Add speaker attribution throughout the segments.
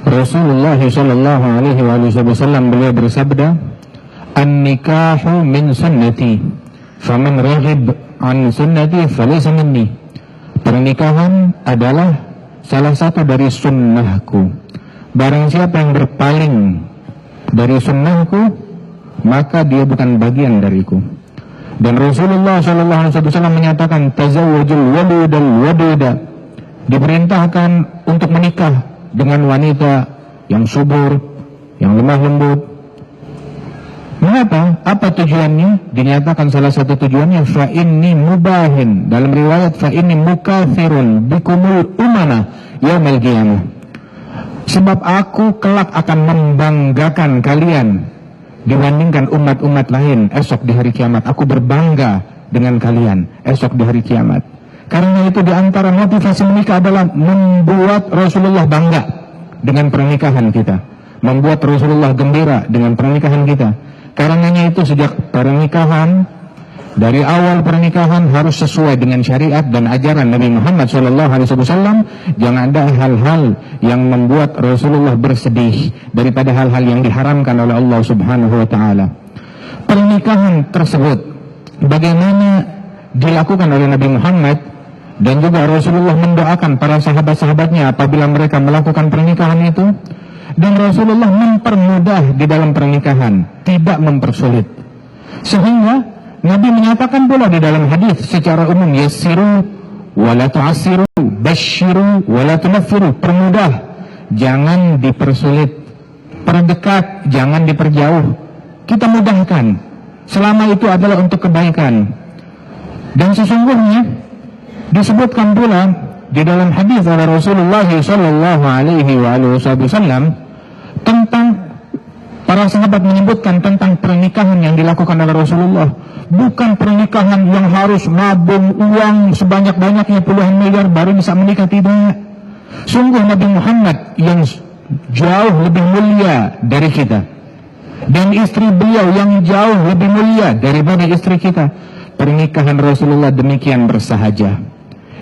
Speaker 1: Rasulullah sallallahu alaihi wasallam beliau bersabda, "An-nikahu min sunnati, faman raghib an sunnati falaysa minni." Pernikahan adalah salah satu dari sunnahku. Barang siapa yang berpaling dari sunnahku, maka dia bukan bagian dariku. Dan Rasulullah sallallahu alaihi wasallam menyatakan, "Tazawwajul wadudal waduda." Diperintahkan untuk menikah dengan wanita yang subur, yang lemah lembut. Mengapa? Apa tujuannya? Dinyatakan salah satu tujuannya, fa inni mubahin. Dalam riwayat, fa inni mukathirun bikumul umana yaumil qiyamah. Sebab aku kelak akan membanggakan kalian dibandingkan umat-umat lain esok di hari kiamat. Aku berbangga dengan kalian esok di hari kiamat. Karena itu diantara motivasi menikah adalah membuat Rasulullah bangga dengan pernikahan kita, membuat Rasulullah gembira dengan pernikahan kita. Karenanya itu sejak pernikahan, dari awal pernikahan harus sesuai dengan syariat dan ajaran Nabi Muhammad SAW. Jangan ada hal-hal yang membuat Rasulullah bersedih daripada hal-hal yang diharamkan oleh Allah Subhanahu wa Ta'ala. Pernikahan tersebut bagaimana dilakukan oleh Nabi Muhammad, dan juga Rasulullah mendoakan para sahabat-sahabatnya apabila mereka melakukan pernikahan itu. Dan Rasulullah mempermudah di dalam pernikahan, tidak mempersulit. Sehingga Nabi menyatakan pula di dalam hadis secara umum, yassiru wa la tu'assiru, basyiru wa la tunaffiru. Permudah, jangan dipersulit. Perdekat, jangan diperjauh. Kita mudahkan, selama itu adalah untuk kebaikan. Dan sesungguhnya disebutkan pula di dalam hadis oleh Rasulullah sallallahu alaihi wasallam tentang para sahabat menyebutkan tentang pernikahan yang dilakukan oleh Rasulullah. Bukan pernikahan yang harus nabung uang sebanyak-banyaknya puluhan miliar baru bisa menikah, tidak. Sungguh Nabi Muhammad yang jauh lebih mulia dari kita, dan istri beliau yang jauh lebih mulia daripada istri kita. Pernikahan Rasulullah demikian bersahaja,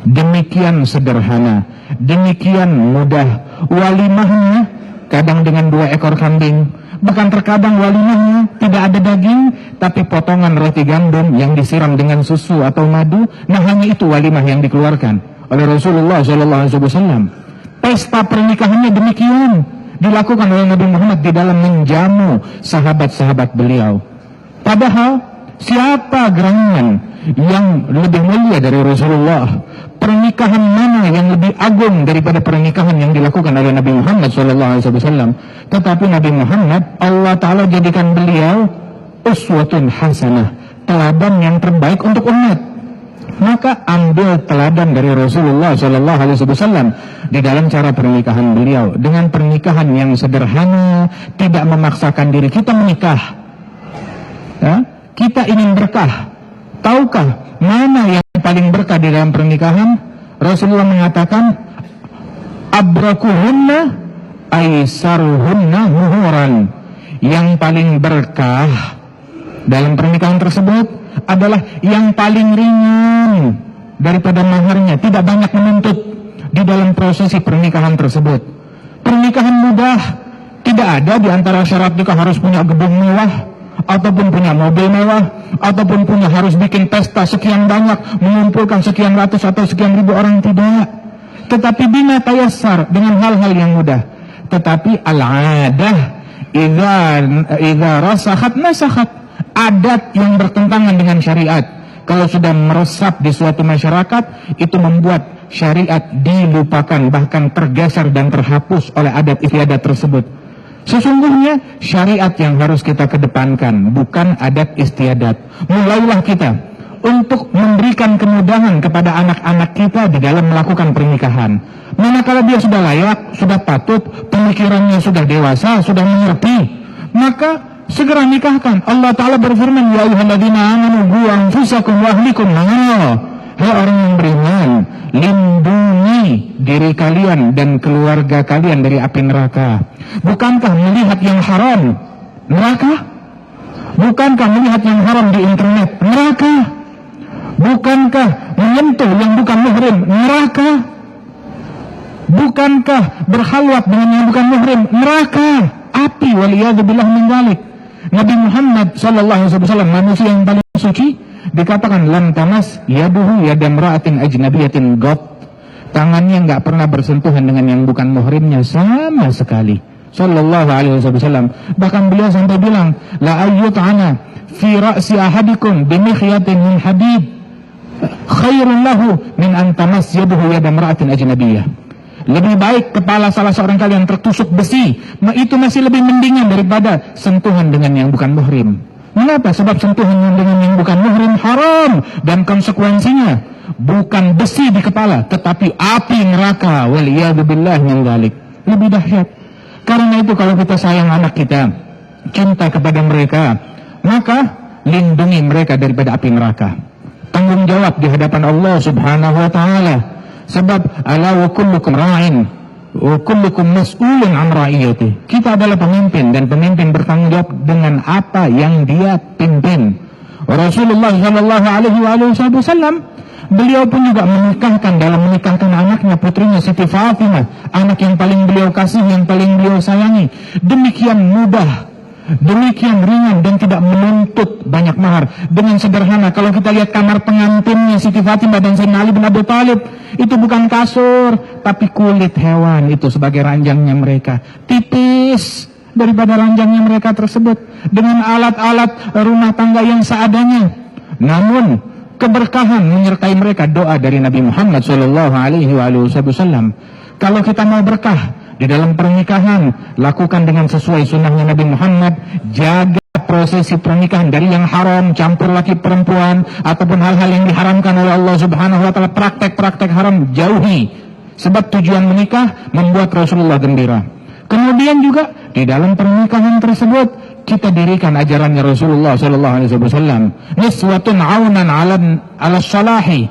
Speaker 1: demikian sederhana, demikian mudah. Walimahnya kadang dengan 2 ekor kambing, bahkan terkadang walimahnya tidak ada daging, tapi potongan roti gandum yang disiram dengan susu atau madu. Nah, hanya itu walimah yang dikeluarkan oleh Rasulullah SAW. Pesta pernikahannya demikian dilakukan oleh Nabi Muhammad di dalam menjamu sahabat-sahabat beliau. Padahal siapa gerangan yang lebih mulia dari Rasulullah? Pernikahan mana yang lebih agung daripada pernikahan yang dilakukan oleh Nabi Muhammad SAW? Tetapi Nabi Muhammad, Allah Ta'ala jadikan beliau uswatun hasanah, teladan yang terbaik untuk umat. Maka ambil teladan dari Rasulullah SAW di dalam cara pernikahan beliau, dengan pernikahan yang sederhana, tidak memaksakan diri kita menikah. Ya? Kita ingin berkah. Tahukah mana yang paling berkah di dalam pernikahan? Rasulullah mengatakan, abrakuhunna aisaruhunna muhuran. Yang paling berkah dalam pernikahan tersebut adalah yang paling ringan daripada maharnya, tidak banyak menuntut di dalam prosesi pernikahan tersebut. Pernikahan mudah, tidak ada di antara syarat nikah harus punya gedung mewah, ataupun punya mobil mewah, ataupun punya harus bikin pesta sekian banyak, mengumpulkan sekian ratus atau sekian ribu orang, tidak. Tetapi bina tayassar, dengan hal-hal yang mudah. Tetapi al-adah idza rasakhat nasakhat. Adat yang bertentangan dengan syariat, kalau sudah meresap di suatu masyarakat, itu membuat syariat dilupakan, bahkan tergeser dan terhapus oleh adat istiadat tersebut. Sesungguhnya syariat yang harus kita kedepankan, bukan adat istiadat. Mulailah kita untuk memberikan kemudahan kepada anak-anak kita di dalam melakukan pernikahan. Manakala dia sudah layak, sudah patut, pemikirannya sudah dewasa, sudah mengerti, maka segera nikahkan. Allah Ta'ala berfirman, ya ayyuhalladzina amanu qu anfusakum wa ahlikum nara. Hai orang yang beriman, lindungi diri kalian dan keluarga kalian dari api neraka. Bukankah melihat yang haram neraka? Bukankah melihat yang haram di internet neraka? Bukankah menyentuh yang bukan muhrim neraka? Bukankah berkhalwat dengan yang bukan muhrim neraka, api, waliyadzubillah min dzalik. Nabi Muhammad sallallahu alaihi wasallam, manusia yang paling suci, dikatakan lam tamas yaduhu yadamra'atin ajnabiyatin got. Tangannya nggak pernah bersentuhan dengan yang bukan muhrimnya sama sekali. Sallallahu alaihi wasallam. Bahkan beliau sampai bilang, la ayyut'ana fi ra'si ahadikum bimikhyatin min hadid khairun lahu min an tamas yaduhu yadamra'atin ajnabiyah. Lebih baik kepala salah seorang kalian tertusuk besi, itu masih lebih mendingan daripada sentuhan dengan yang bukan muhrim. Mengapa? Sebab sentuhan dengan yang bukan muhrim haram, dan konsekuensinya bukan besi di kepala, tetapi api neraka. Waliyadzubillah min dzalik. Lebih dahsyat. Karena itu kalau kita sayang anak kita, cinta kepada mereka, maka lindungi mereka daripada api neraka. Tanggung jawab di hadapan Allah Subhanahu wa taala. Sebab ala wa kullukum ra'in wa kullukum mas'ulun an ra'iyati. Kita adalah pemimpin, dan pemimpin bertanggung jawab dengan apa yang dia pimpin. Rasulullah sallallahu alaihi wasallam, beliau pun juga menikahkan anaknya, putrinya Siti Fatimah, anak yang paling beliau kasih, yang paling beliau sayangi. Demikian mudah, demikian ringan, dan tidak menuntut banyak mahar. Dengan sederhana, kalau kita lihat kamar pengantinnya Siti Fatimah dan Sayyidina Ali bin Abi Thalib, itu bukan kasur, tapi kulit hewan itu sebagai ranjangnya mereka. Tipis daripada ranjangnya mereka tersebut, dengan alat-alat rumah tangga yang seadanya. Namun keberkahan menyertai mereka, doa dari Nabi Muhammad sallallahu alaihi wasallam. Kalau kita mau berkah di dalam pernikahan, lakukan dengan sesuai sunnahnya Nabi Muhammad. Jaga prosesi pernikahan dari yang haram, campur laki perempuan, ataupun hal-hal yang diharamkan oleh Allah Subhanahu wa taala, praktek-praktek haram jauhi. Sebab tujuan menikah membuat Rasulullah gembira. Kemudian juga di dalam pernikahan tersebut kita dirikan ajarannya Rasulullah sallallahu alaihi wasallam. Niswatun aunan 'ala salahi.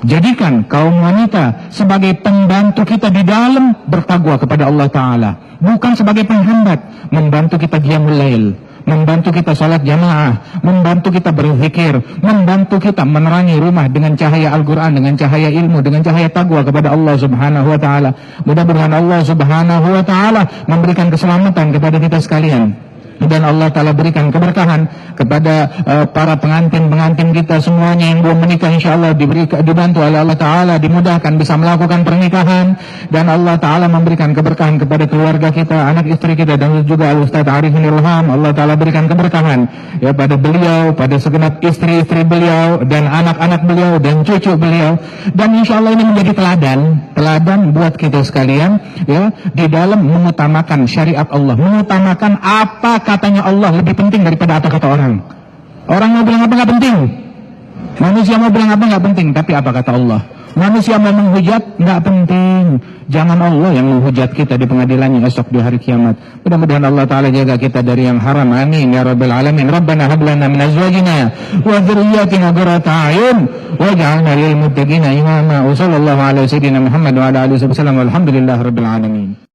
Speaker 1: Jadikan kaum wanita sebagai pembantu kita di dalam bertakwa kepada Allah Ta'ala, bukan sebagai penghambat. Membantu kita qiyamul lail, membantu kita salat jamaah, membantu kita berzikir, membantu kita menerangi rumah dengan cahaya Al-Quran, dengan cahaya ilmu, dengan cahaya takwa kepada Allah Subhanahu wa Ta'ala. Mudah-mudahan Allah Subhanahu wa Ta'ala memberikan keselamatan kepada kita sekalian, dan Allah Ta'ala berikan keberkahan kepada para pengantin-pengantin kita semuanya yang belum menikah, insyaAllah dibantu oleh Allah Ta'ala, dimudahkan bisa melakukan pernikahan, dan Allah Ta'ala memberikan keberkahan kepada keluarga kita, anak istri kita, dan juga Al-Ustaz Arifin Ilham. Allah Ta'ala berikan keberkahan ya pada beliau, pada segenap istri-istri beliau, dan anak-anak beliau, dan cucu beliau. Dan insyaAllah ini menjadi teladan buat kita sekalian ya, di dalam mengutamakan syariat Allah, mengutamakan apa katanya Allah lebih penting daripada apa kata orang. Orang mau bilang apa nggak penting, manusia mau bilang apa nggak penting, tapi apa kata Allah. Manusia mau menghujat nggak penting, jangan Allah yang menghujat kita di pengadilannya esok di hari kiamat. Mudah-mudahan Allah Ta'ala jaga kita dari yang haram, amin ya rabbal alamin. Rabbana hab lana min azwajina wa dzurriyyatina qurrata a'yun waj'alna lil muttaqina imama. Wa sallallahu ala sayyidina Muhammad wa ala alihi wasallam. Walhamdulillahirabbil alamin.